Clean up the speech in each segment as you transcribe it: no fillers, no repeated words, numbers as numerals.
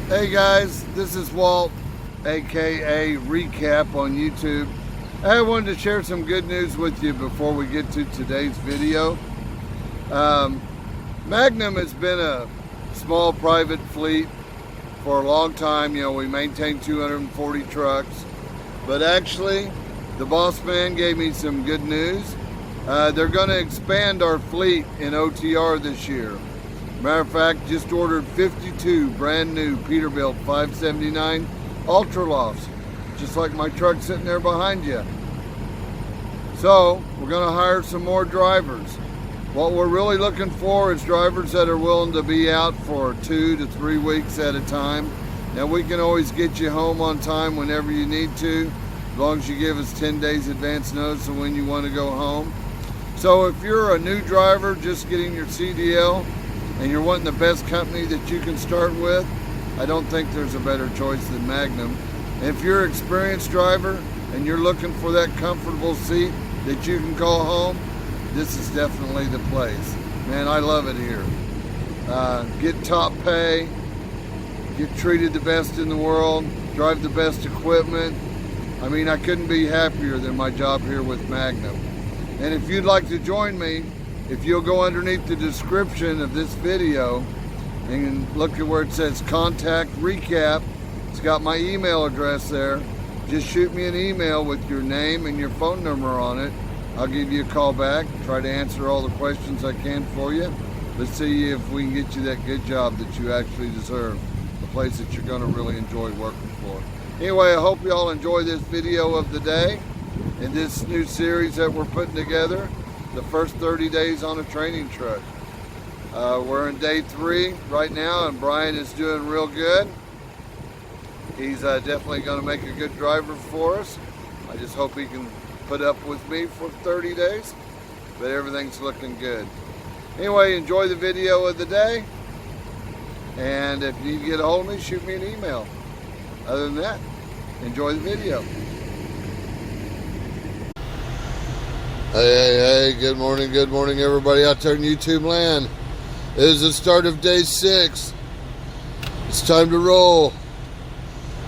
Hey guys, this is Walt, aka Recap on YouTube. I wanted to share some good news with you before we get to today's video. Magnum has been a small private fleet for a long time. You know, we maintain 240 trucks, but actually the boss man gave me some good news. They're going to expand our fleet in OTR this year. Matter of fact, just ordered 52 brand new Peterbilt 579 Ultra Lofts, just like my truck sitting there behind you. So we're going to hire some more drivers. What we're really looking for is drivers that are willing to be out for 2 to 3 weeks at a time. Now we can always get you home on time whenever you need to, as long as you give us 10 days advance notice of when you want to go home. So if you're a new driver just getting your CDL, and you're wanting the best company that you can start with, I don't think there's a better choice than Magnum. And if you're an experienced driver and you're looking for that comfortable seat that you can call home, this is definitely the place. Man, I love it here. Get top pay, get treated the best in the world, drive the best equipment. I mean, I couldn't be happier than my job here with Magnum. And if you'd like to join me, if you'll go underneath the description of this video and look at where it says contact recap, it's got my email address there. Just shoot me an email with your name and your phone number on it. I'll give you a call back, try to answer all the questions I can for you. Let's see if we can get you that good job that you actually deserve, the place that you're going to really enjoy working for. Anyway, I hope you all enjoy this video of the day and this new series that we're putting together. The first 30 days on a training truck. We're in day 3 right now, and Brian is doing real good. He's definitely going to make a good driver for us. I just hope he can put up with me for 30 days, but everything's looking good. Anyway, enjoy the video of the day, and if you get a hold of me, shoot me an email. Other than that, enjoy the video. Hey, good morning everybody out there in YouTube land. It is the start of day 6. It's time to roll.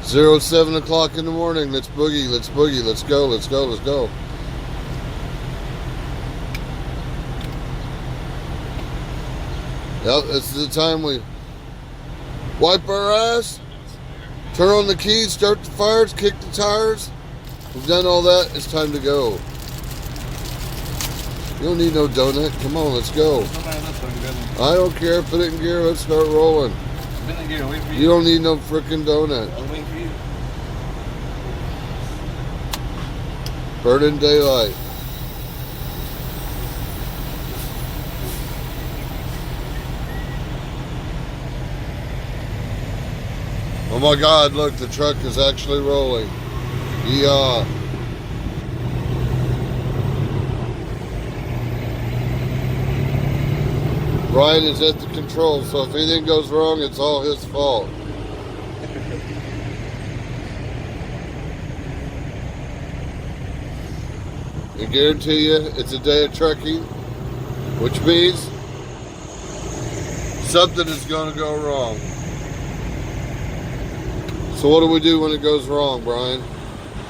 7 o'clock in the morning. Let's boogie, let's go. Yep, this is the time we wipe our ass, turn on the keys, start the fires, kick the tires. We've done all that, it's time to go. You don't need no donut. Come on, let's go. I don't care. Put it in gear. Let's start rolling. You don't need no frickin' donut. I'm waiting for you. Burning daylight. Oh my God, look, the truck is actually rolling. Yeah. Brian is at the controls, so if anything goes wrong, it's all his fault. I guarantee you, it's a day of trucking, which means something is going to go wrong. So what do we do when it goes wrong, Brian?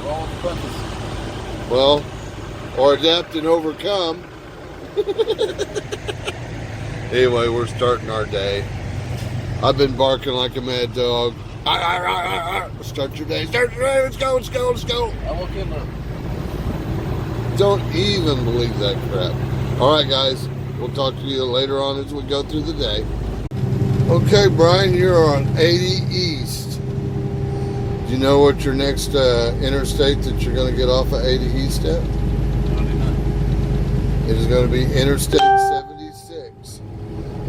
Roll with the punches. Well, or adapt and overcome. Anyway, we're starting our day. I've been barking like a mad dog. Start your day. Let's go. I woke him up. Don't even believe that crap. All right, guys. We'll talk to you later on as we go through the day. Okay, Brian, you're on 80 East. Do you know what your next interstate that you're going to get off of 80 East at? It is going to be Interstate 76.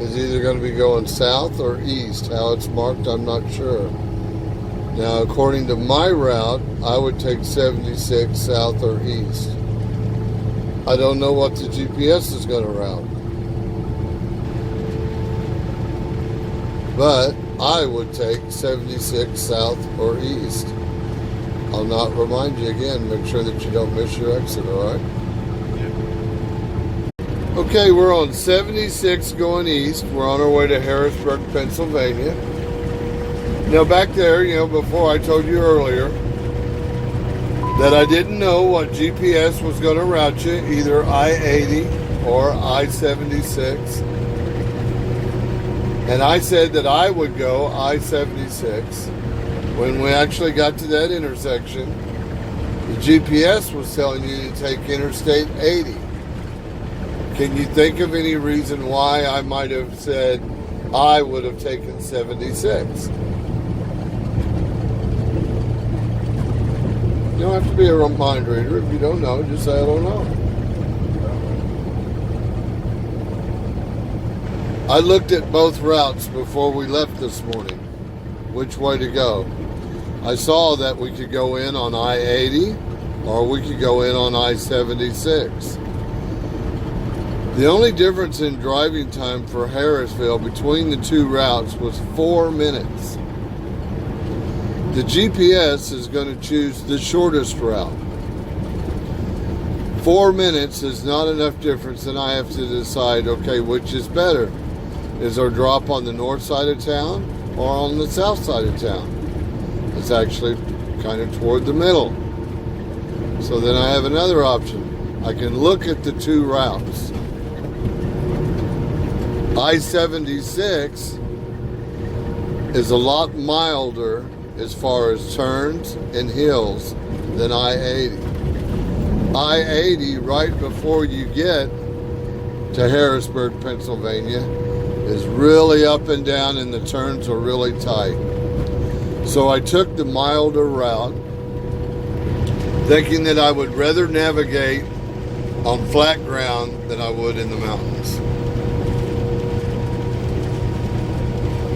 It's either going to be going south or east. How it's marked, I'm not sure. Now, according to my route, I would take 76 south or east. I don't know what the GPS is going to route. But I would take 76 south or east. I'll not remind you again. Make sure that you don't miss your exit, all right? Okay, we're on 76 going east. We're on our way to Harrisburg, Pennsylvania. Now back there, before I told you earlier that I didn't know what GPS was going to route you, either I-80 or I-76. And I said that I would go I-76. When we actually got to that intersection, the GPS was telling you to take Interstate 80. Can you think of any reason why I might have said I would have taken 76? You don't have to be a mind reader. If you don't know, just say I don't know. I looked at both routes before we left this morning, which way to go. I saw that we could go in on I-80 or we could go in on I-76. The only difference in driving time for Harrisville between the two routes was 4 minutes. The GPS is going to choose the shortest route. 4 minutes is not enough difference, and I have to decide, okay, which is better? Is our drop on the north side of town or on the south side of town? It's actually kind of toward the middle. So then I have another option. I can look at the two routes. I-76 is a lot milder as far as turns and hills than I-80. I-80, right before you get to Harrisburg, Pennsylvania, is really up and down and the turns are really tight. So I took the milder route, thinking that I would rather navigate on flat ground than I would in the mountains.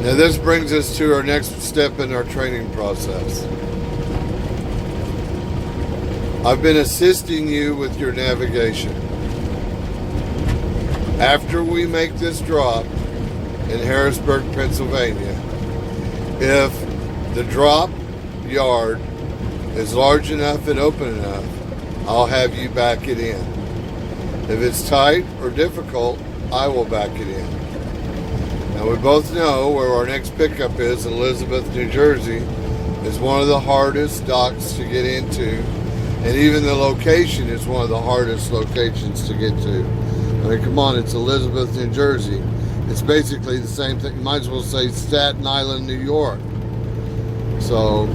Now this brings us to our next step in our training process. I've been assisting you with your navigation. After we make this drop in Harrisburg, Pennsylvania, if the drop yard is large enough and open enough, I'll have you back it in. If it's tight or difficult, I will back it in. Now we both know where our next pickup is, Elizabeth, New Jersey, is one of the hardest docks to get into, and even the location is one of the hardest locations to get to. I mean, come on, it's Elizabeth, New Jersey. It's basically the same thing. You might as well say Staten Island, New York. So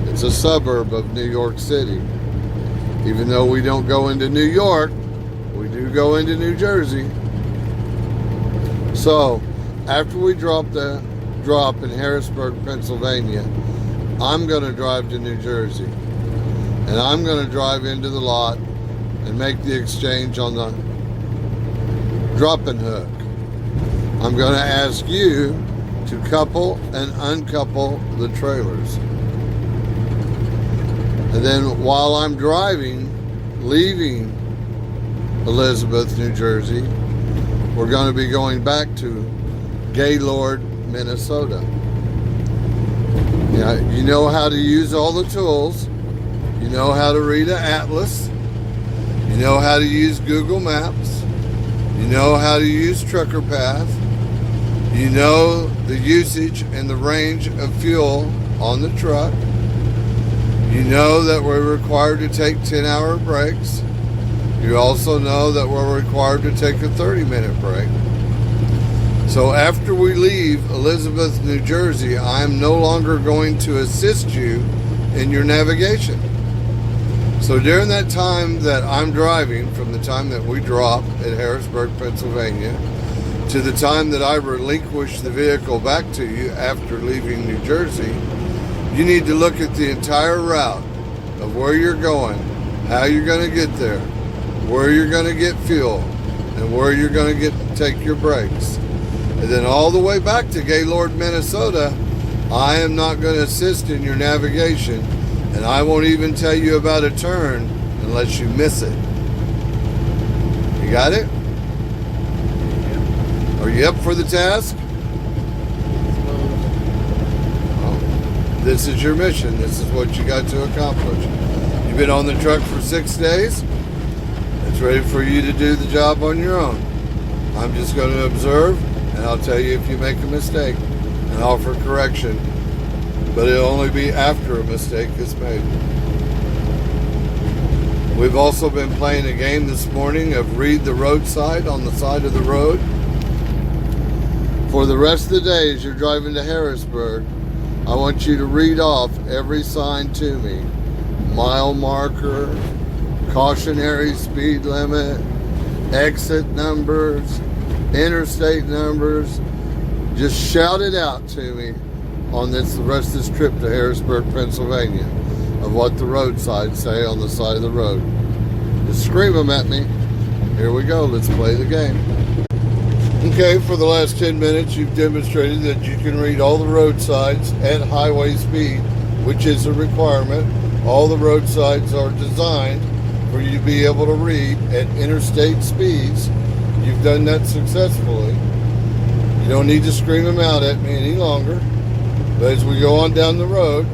it's a suburb of New York City. Even though we don't go into New York, we do go into New Jersey. So after we drop in Harrisburg, Pennsylvania, I'm going to drive to New Jersey. And I'm going to drive into the lot and make the exchange on the drop-in hook. I'm going to ask you to couple and uncouple the trailers. And then while I'm driving, leaving Elizabeth, New Jersey, we're going to be going back to Gaylord, Minnesota. Yeah, you know how to use all the tools. You know how to read an atlas. You know how to use Google Maps. You know how to use Trucker Path. You know the usage and the range of fuel on the truck. You know that we're required to take 10-hour breaks. You also know that we're required to take a 30-minute break. So after we leave Elizabeth, New Jersey, I'm no longer going to assist you in your navigation. So during that time that I'm driving, from the time that we drop at Harrisburg, Pennsylvania, to the time that I relinquish the vehicle back to you after leaving New Jersey, you need to look at the entire route of where you're going, how you're going to get there, where you're going to get fuel, and where you're going to take your breaks. And then all the way back to Gaylord, Minnesota, I am not going to assist in your navigation, and I won't even tell you about a turn unless you miss it. You got it? Are you up for the task? Well, this is your mission. This is what you got to accomplish. You've been on the truck for 6 days. It's ready for you to do the job on your own. I'm just going to observe, and I'll tell you if you make a mistake and offer correction but it'll only be after a mistake is made. We've also been playing a game this morning of read the roadside on the side of the road. For the rest of the day, as you're driving to Harrisburg, I want you to read off every sign to me. Mile marker, cautionary speed limit, exit numbers, interstate numbers. Just shout it out to me on the rest of this trip to Harrisburg, Pennsylvania, of what the roadsides say on the side of the road. Just scream them at me. Here we go, let's play the game. Okay, for the last 10 minutes, you've demonstrated that you can read all the roadsides at highway speed, which is a requirement. All the roadsides are designed for you to be able to read at interstate speeds. You've done that successfully. You don't need to scream them out at me any longer. But as we go on down the road,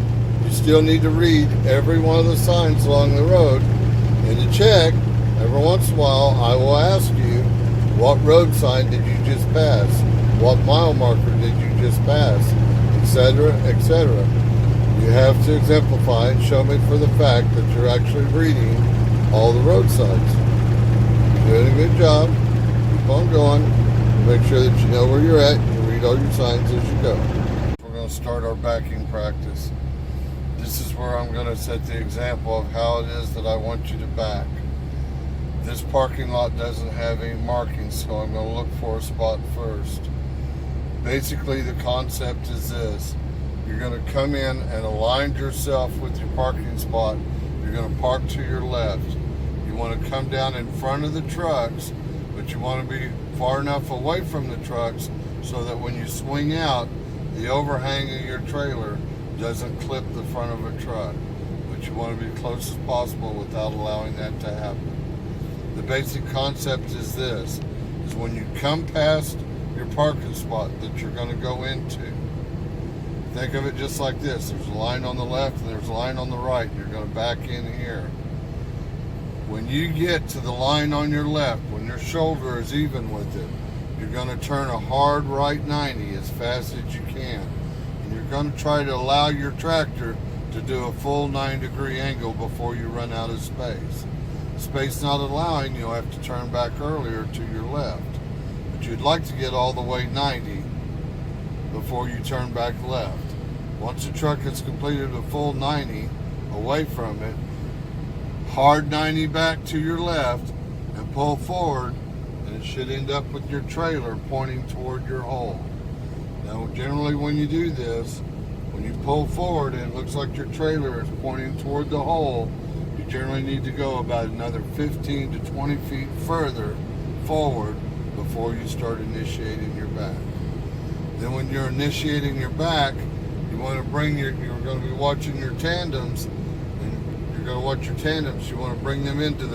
you still need to read every one of the signs along the road. And to check, every once in a while, I will ask you, what road sign did you just pass? What mile marker did you just pass? Etc., etc. You have to exemplify and show me for the fact that you're actually reading all the road signs. You're doing a good job. Keep on going. Make sure that you know where you're at. You read all your signs as you go. We're going to start our backing practice. This is where I'm going to set the example of how it is that I want you to back. This parking lot doesn't have any markings, so I'm going to look for a spot first. Basically, the concept is this. You're going to come in and align yourself with your parking spot. You're going to park to your left. You want to come down in front of the trucks, but you want to be far enough away from the trucks so that when you swing out, the overhang of your trailer doesn't clip the front of a truck. But you want to be close as possible without allowing that to happen. The basic concept is this, is when you come past your parking spot that you're going to go into, think of it just like this. There's a line on the left and there's a line on the right. You're going to back in here. When you get to the line on your left, when your shoulder is even with it, you're going to turn a hard right 90 as fast as you can. And you're going to try to allow your tractor to do a full 9-degree angle before you run out of space. Space not allowing, you'll have to turn back earlier to your left. But you'd like to get all the way 90 before you turn back left. Once the truck has completed a full 90 away from it, hard 90 back to your left and pull forward, and it should end up with your trailer pointing toward your hole. Now generally when you do this, when you pull forward and it looks like your trailer is pointing toward the hole, you generally need to go about another 15 to 20 feet further forward before you start initiating your back. Then when you're initiating your back, you want to bring you're going to be watching your tandems, and you're going to watch your tandems. You want to bring them into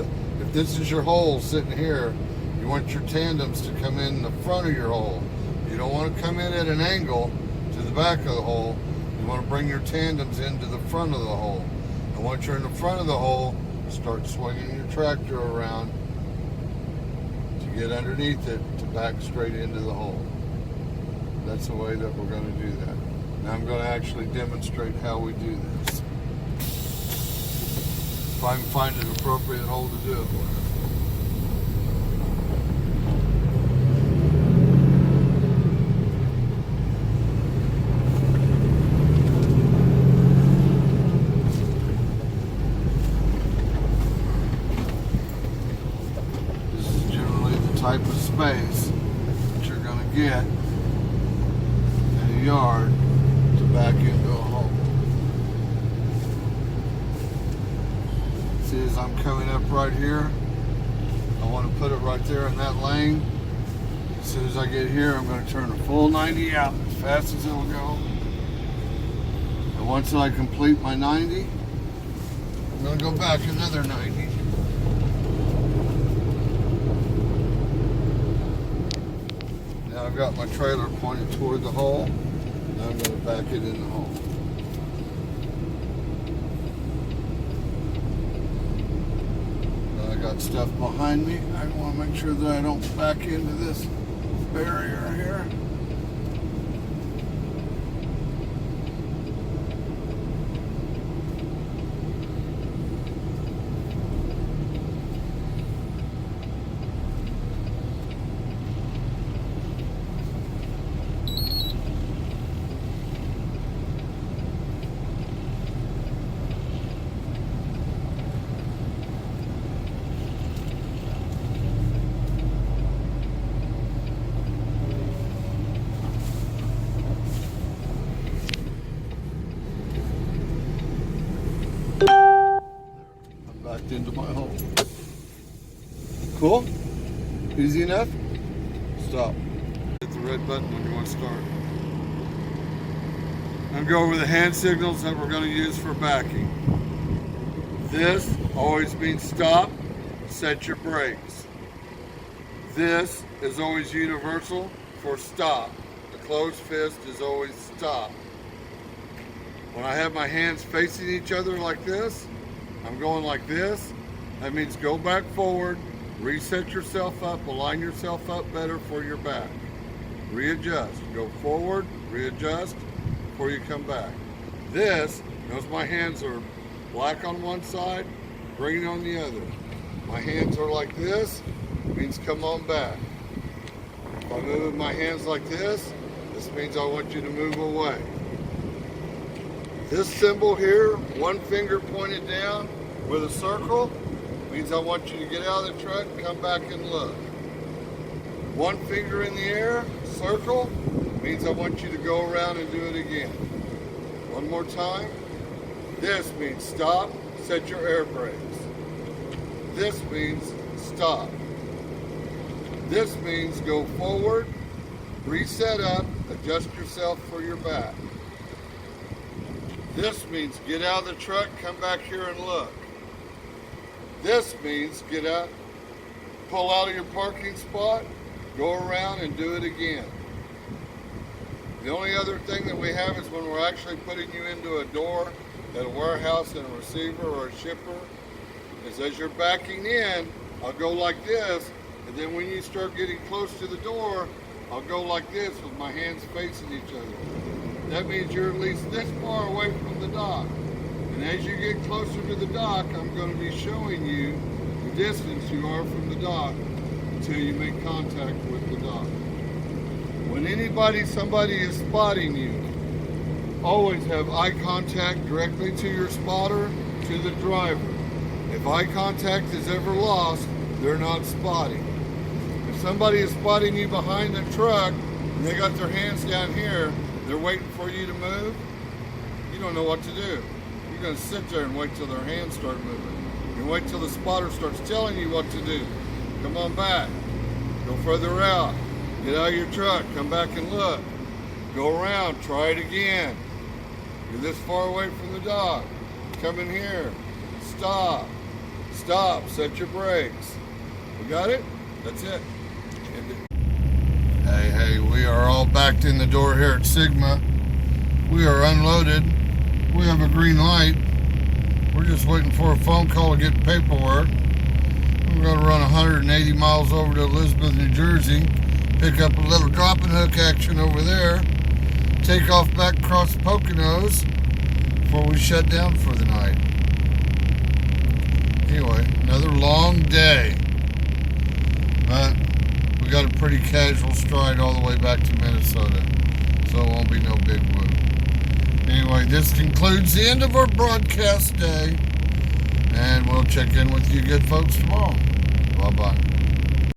if this is your hole sitting here, you want your tandems to come in the front of your hole. You don't want to come in at an angle to the back of the hole. You want to bring your tandems into the front of the hole. And once you're in the front of the hole, start swinging your tractor around to get underneath it to back straight into the hole. That's the way that we're going to do that. Now I'm going to actually demonstrate how we do this. If I can find an appropriate hole to do it with. Type of space that you're going to get in a yard to back into a hole. See, as I'm coming up right here, I want to put it right there in that lane. As soon as I get here, I'm going to turn a full 90 out as fast as it will go. And once I complete my 90, I'm going to go back another 90. I've got my trailer pointed toward the hole. Now I'm going to back it in the hole. Now I got stuff behind me. I want to make sure that I don't back into this barrier here. Cool? Easy enough? Stop. Hit the red button when you want to start. I'm going to go over the hand signals that we're going to use for backing. This always means stop, set your brakes. This is always universal for stop. The closed fist is always stop. When I have my hands facing each other like this, I'm going like this. That means go back forward, reset yourself up, align yourself up better for your back. Readjust. Go forward, readjust before you come back. This, notice my hands are black on one side, green on the other. My hands are like this, means come on back. If I move my hands like this means I want you to move away. This symbol here, one finger pointed down with a circle, means I want you to get out of the truck and come back and look. One finger in the air, circle, means I want you to go around and do it again. One more time. This means stop, set your air brakes. This means stop. This means go forward, reset up, adjust yourself for your back. This means get out of the truck, come back here and look. This means get out, pull out of your parking spot, go around and do it again. The only other thing that we have is when we're actually putting you into a door at a warehouse and a receiver or a shipper, is as you're backing in, I'll go like this, and then when you start getting close to the door, I'll go like this with my hands facing each other. That means you're at least this far away from the dock. And as you get closer to the dock, I'm going to be showing you the distance you are from the dock until you make contact with the dock. When somebody is spotting you, always have eye contact directly to your spotter, to the driver. If eye contact is ever lost, they're not spotting. If somebody is spotting you behind the truck and they got their hands down here, they're waiting for you to move, you don't know what to do. You're going to sit there and wait till their hands start moving. You wait till the spotter starts telling you what to do. Come on back. Go further out. Get out of your truck. Come back and look. Go around. Try it again. You're this far away from the dock. Come in here. Stop. Stop. Set your brakes. We got it? That's it. Hey, we are all backed in the door here at Sigma. We are unloaded. We have a green light. We're just waiting for a phone call to get paperwork. We're going to run 180 miles over to Elizabeth, New Jersey, pick up a little drop and hook action over there, take off back across the Poconos before we shut down for the night. Anyway, another long day. But we got a pretty casual stride all the way back to Minnesota, so it won't be no big whoop. Anyway, this concludes the end of our broadcast day, and we'll check in with you good folks tomorrow. Bye-bye.